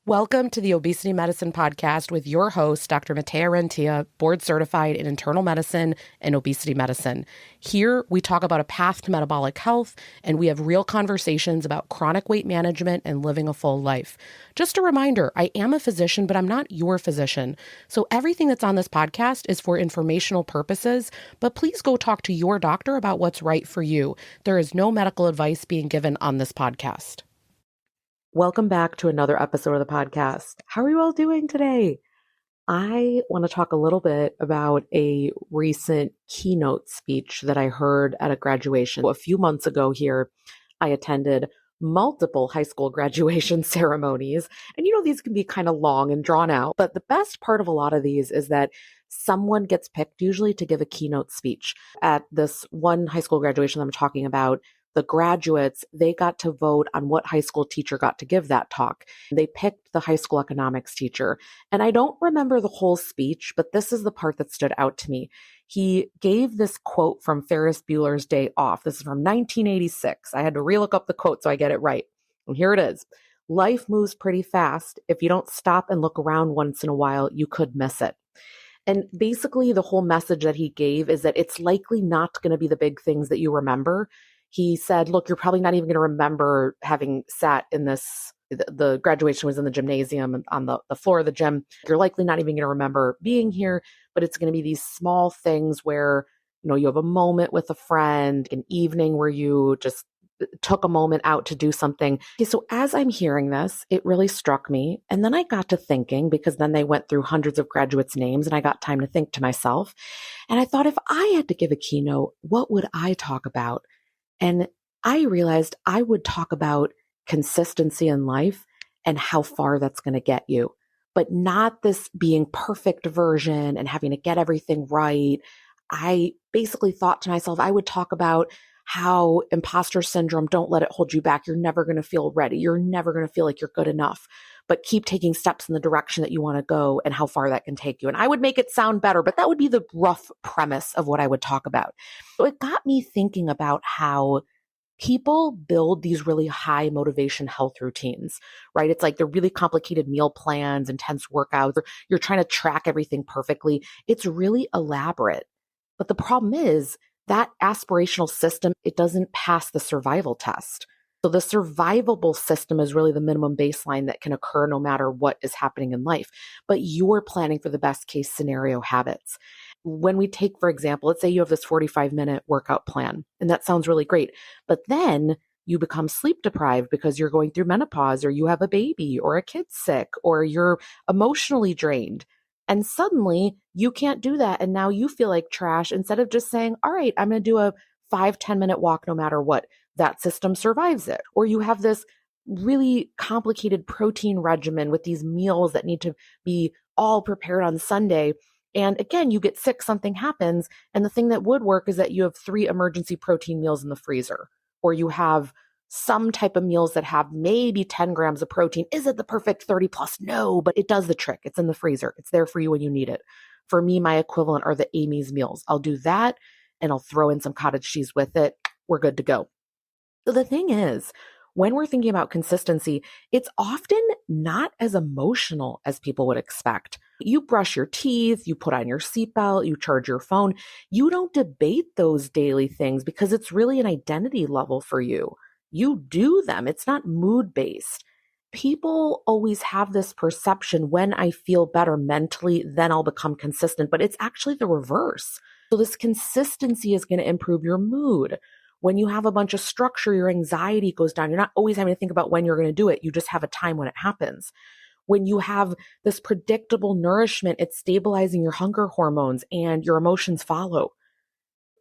Welcome to the Obesity Medicine Podcast with your host, Dr. Matea Rentia, board certified in internal medicine and obesity medicine. Here, we talk about a path to metabolic health, and we have real conversations about chronic weight management and living a full life. Just a reminder, I am a physician, but I'm not your physician. So everything that's on this podcast is for informational purposes, but please go talk to your doctor about what's right for you. There is no medical advice being given on this podcast. Welcome back to another episode of the podcast. How are you all doing today? I want to talk a little bit about a recent keynote speech that I heard at a graduation. A few months ago here, I attended multiple high school graduation ceremonies. And these can be kind of long and drawn out, but the best part of a lot of these is that someone gets picked usually to give a keynote speech. At this one high school graduation that I'm talking about, the graduates, they got to vote on what high school teacher got to give that talk. They picked the high school economics teacher. And I don't remember the whole speech, but this is the part that stood out to me. He gave this quote from Ferris Bueller's Day Off. This is from 1986. I had to relook up the quote so I get it right. And here it is. Life moves pretty fast. If you don't stop and look around once in a while, you could miss it. And basically the whole message that he gave is that it's likely not going to be the big things that you remember. He said, look, you're probably not even going to remember having sat in this, the graduation was in the gymnasium on the floor of the gym. You're likely not even going to remember being here, but it's going to be these small things where, you have a moment with a friend, an evening where you just took a moment out to do something. Okay, so as I'm hearing this, it really struck me. And then I got to thinking, because then they went through hundreds of graduates' names and I got time to think to myself. And I thought, if I had to give a keynote, what would I talk about? And I realized I would talk about consistency in life and how far that's going to get you, but not this being perfect version and having to get everything right. I basically thought to myself, I would talk about how imposter syndrome, don't let it hold you back. You're never going to feel ready. You're never going to feel like you're good enough, but keep taking steps in the direction that you want to go and how far that can take you. And I would make it sound better, but that would be the rough premise of what I would talk about. So it got me thinking about how people build these really high motivation health routines, right? It's like they're really complicated meal plans, intense workouts. You're trying to track everything perfectly. It's really elaborate. But the problem is that aspirational system, it doesn't pass the survival test. So the survivable system is really the minimum baseline that can occur no matter what is happening in life. But you're planning for the best case scenario habits. When we take, for example, let's say you have this 45-minute workout plan, and that sounds really great. But then you become sleep deprived because you're going through menopause, or you have a baby, or a kid's sick, or you're emotionally drained. And suddenly you can't do that. And now you feel like trash instead of just saying, all right, I'm going to do a 5-10 minute walk no matter what. That system survives it. Or you have this really complicated protein regimen with these meals that need to be all prepared on Sunday. And again, you get sick, something happens. And the thing that would work is that you have 3 emergency protein meals in the freezer, or you have some type of meals that have maybe 10 grams of protein. Is it the perfect 30 plus? No, but it does the trick. It's in the freezer. It's there for you when you need it. For me, my equivalent are the Amy's meals. I'll do that and I'll throw in some cottage cheese with it. We're good to go. So the thing is, when we're thinking about consistency, it's often not as emotional as people would expect. You brush your teeth, you put on your seatbelt, you charge your phone. You don't debate those daily things because it's really an identity level for you. You do them. It's not mood-based. People always have this perception, when I feel better mentally, then I'll become consistent, but it's actually the reverse. So this consistency is going to improve your mood. When you have a bunch of structure, your anxiety goes down. You're not always having to think about when you're going to do it. You just have a time when it happens. When you have this predictable nourishment, it's stabilizing your hunger hormones and your emotions follow.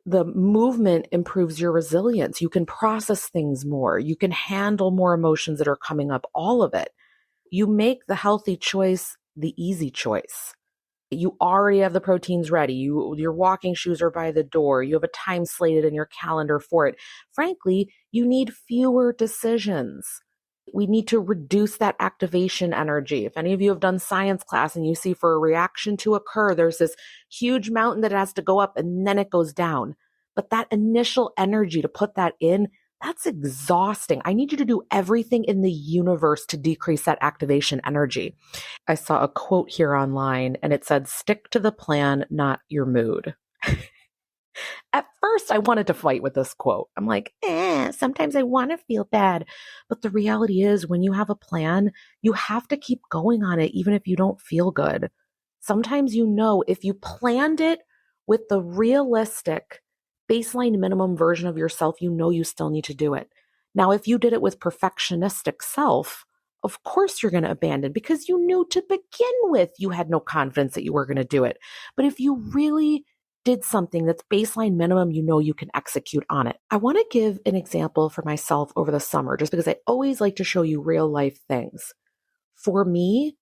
The movement improves your resilience. You can process things more. You can handle more emotions that are coming up, all of it. You make the healthy choice the easy choice. You already have the proteins ready. Your walking shoes are by the door. You have a time slated in your calendar for it. Frankly, you need fewer decisions. We need to reduce that activation energy. If any of you have done science class and you see for a reaction to occur, there's this huge mountain that has to go up and then it goes down. But that initial energy to put that in, That's exhausting. I need you to do everything in the universe to decrease that activation energy. I saw a quote here online and it said, stick to the plan, not your mood. At first, I wanted to fight with this quote. I'm like, sometimes I want to feel bad. But the reality is, when you have a plan, you have to keep going on it, even if you don't feel good. Sometimes if you planned it with the realistic baseline minimum version of yourself, you still need to do it. Now, if you did it with perfectionistic self, of course you're going to abandon because you knew to begin with you had no confidence that you were going to do it. But if you really did something that's baseline minimum, you can execute on it. I want to give an example for myself over the summer, just because I always like to show you real life things. For me,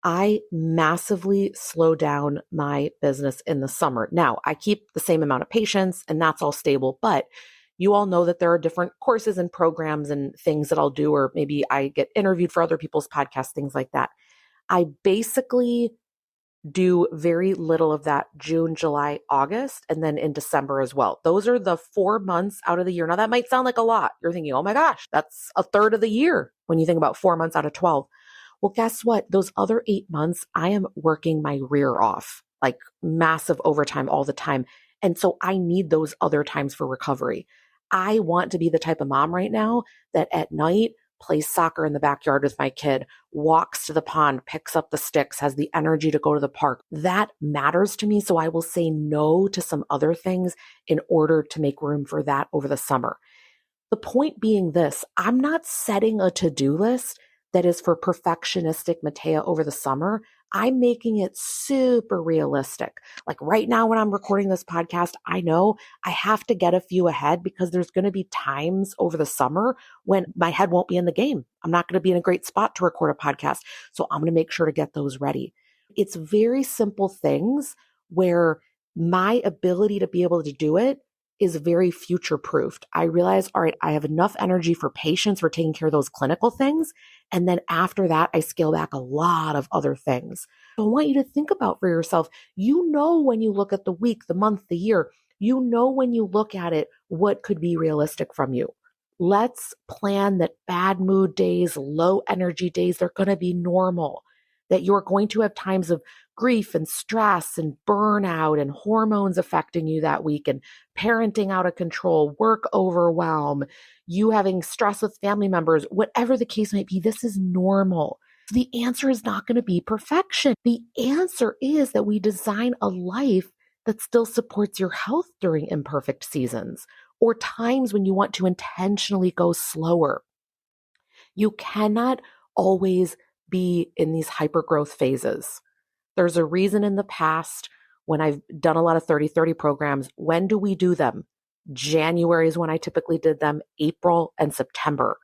I massively slow down my business in the summer. Now, I keep the same amount of patients and that's all stable, but you all know that there are different courses and programs and things that I'll do, or maybe I get interviewed for other people's podcasts, things like that. I basically do very little of that June, July, August, and then in December as well. Those are the 4 months out of the year. Now that might sound like a lot. You're thinking, oh my gosh, that's a third of the year when you think about 4 months out of 12. Well, guess what? Those other 8 months, I am working my rear off, like massive overtime all the time. And so I need those other times for recovery. I want to be the type of mom right now that at night plays soccer in the backyard with my kid, walks to the pond, picks up the sticks, has the energy to go to the park. That matters to me. So I will say no to some other things in order to make room for that over the summer. The point being this, I'm not setting a to-do list that is for perfectionistic Matea over the summer. I'm making it super realistic. Like right now when I'm recording this podcast, I know I have to get a few ahead because there's going to be times over the summer when my head won't be in the game. I'm not going to be in a great spot to record a podcast. So I'm going to make sure to get those ready. It's very simple things where my ability to be able to do it is very future proofed. I realize, all right, I have enough energy for patients, for taking care of those clinical things. And then after that, I scale back a lot of other things. So I want you to think about for yourself, when you look at the week, the month, the year, when you look at it, what could be realistic from you. Let's plan that bad mood days, low energy days, they're going to be normal, that you're going to have times of grief and stress and burnout and hormones affecting you that week and parenting out of control, work overwhelm, you having stress with family members, whatever the case might be, this is normal. The answer is not going to be perfection. The answer is that we design a life that still supports your health during imperfect seasons or times when you want to intentionally go slower. You cannot always be in these hypergrowth phases. There's a reason in the past when I've done a lot of 30-30 programs, when do we do them? January is when I typically did them, April and September.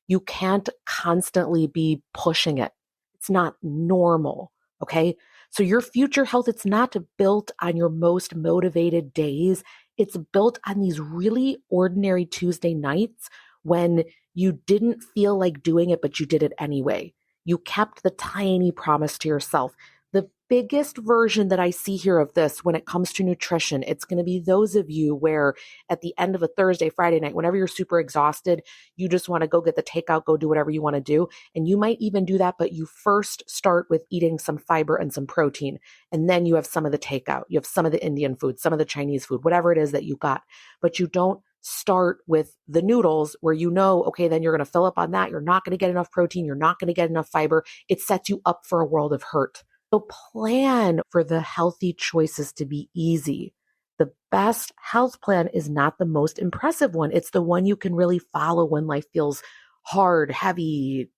You can't constantly be pushing it. It's not normal, okay? So your future health, it's not built on your most motivated days. It's built on these really ordinary Tuesday nights when you didn't feel like doing it, but you did it anyway. You kept the tiny promise to yourself. The biggest version that I see here of this when it comes to nutrition, it's going to be those of you where at the end of a Thursday, Friday night, whenever you're super exhausted, you just want to go get the takeout, go do whatever you want to do. And you might even do that, but you first start with eating some fiber and some protein. And then you have some of the takeout. You have some of the Indian food, some of the Chinese food, whatever it is that you got. But you don't start with the noodles where okay, then you're going to fill up on that. You're not going to get enough protein. You're not going to get enough fiber. It sets you up for a world of hurt. So plan for the healthy choices to be easy. The best health plan is not the most impressive one. It's the one you can really follow when life feels hard, heavy,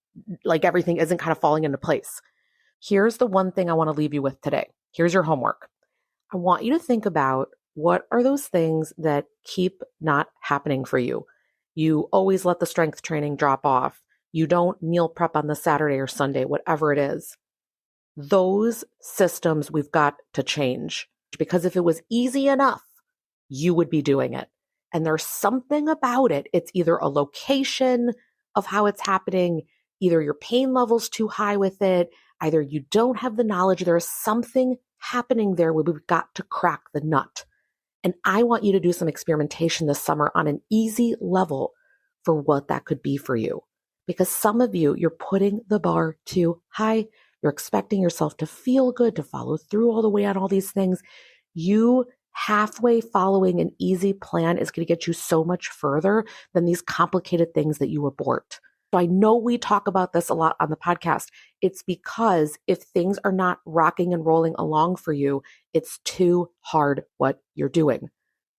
like everything isn't kind of falling into place. Here's the one thing I want to leave you with today. Here's your homework. I want you to think about what are those things that keep not happening for you. You always let the strength training drop off. You don't meal prep on the Saturday or Sunday, whatever it is. Those systems we've got to change, because if it was easy enough, you would be doing it. And there's something about it. It's either a location of how it's happening, either your pain level's too high with it, either you don't have the knowledge. There is something happening there where we've got to crack the nut. And I want you to do some experimentation this summer on an easy level for what that could be for you. Because some of you, you're putting the bar too high. You're expecting yourself to feel good, to follow through all the way on all these things. You halfway following an easy plan is going to get you so much further than these complicated things that you abort. So I know we talk about this a lot on the podcast. It's because if things are not rocking and rolling along for you, it's too hard what you're doing.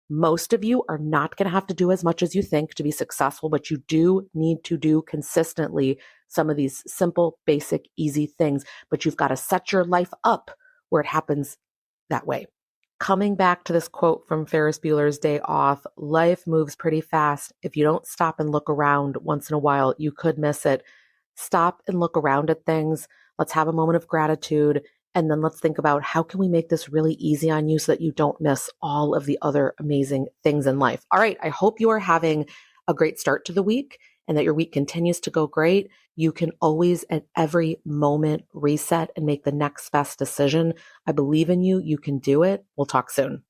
Most of you are not going to have to do as much as you think to be successful, but you do need to do consistently some of these simple, basic, easy things. But you've got to set your life up where it happens that way. Coming back to this quote from Ferris Bueller's Day Off, life moves pretty fast. If you don't stop and look around once in a while, you could miss it. Stop and look around at things. Let's have a moment of gratitude. And then let's think about how can we make this really easy on you so that you don't miss all of the other amazing things in life. All right. I hope you are having a great start to the week and that your week continues to go great. You can always at every moment reset and make the next best decision. I believe in you. You can do it. We'll talk soon.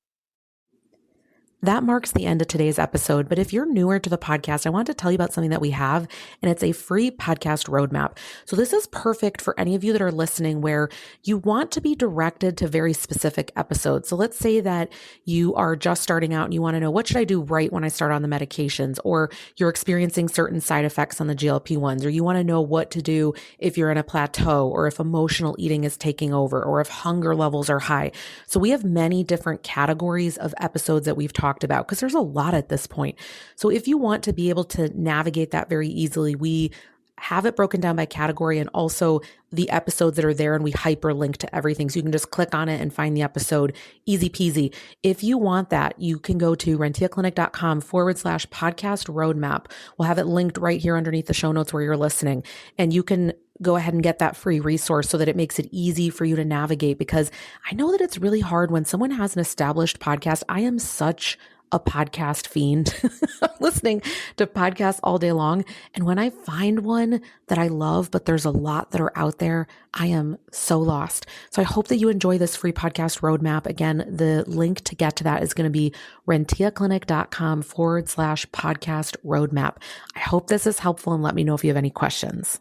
That marks the end of today's episode. But if you're newer to the podcast, I want to tell you about something that we have, and it's a free podcast roadmap. So this is perfect for any of you that are listening where you want to be directed to very specific episodes. So let's say that you are just starting out and you want to know, what should I do right when I start on the medications? Or you're experiencing certain side effects on the GLP-1s, or you want to know what to do if you're in a plateau, or if emotional eating is taking over, or if hunger levels are high. So we have many different categories of episodes that we've talked about because there's a lot at this point. So if you want to be able to navigate that very easily, we have it broken down by category and also the episodes that are there, and we hyperlink to everything. So you can just click on it and find the episode, easy peasy. If you want that, you can go to rentiaclinic.com/podcast roadmap. We'll have it linked right here underneath the show notes where you're listening. And you can go ahead and get that free resource so that it makes it easy for you to navigate, because I know that it's really hard when someone has an established podcast. I am such a podcast fiend. I'm listening to podcasts all day long. And when I find one that I love, but there's a lot that are out there, I am so lost. So I hope that you enjoy this free podcast roadmap. Again, the link to get to that is going to be rentiaclinic.com/podcast roadmap. I hope this is helpful, and let me know if you have any questions.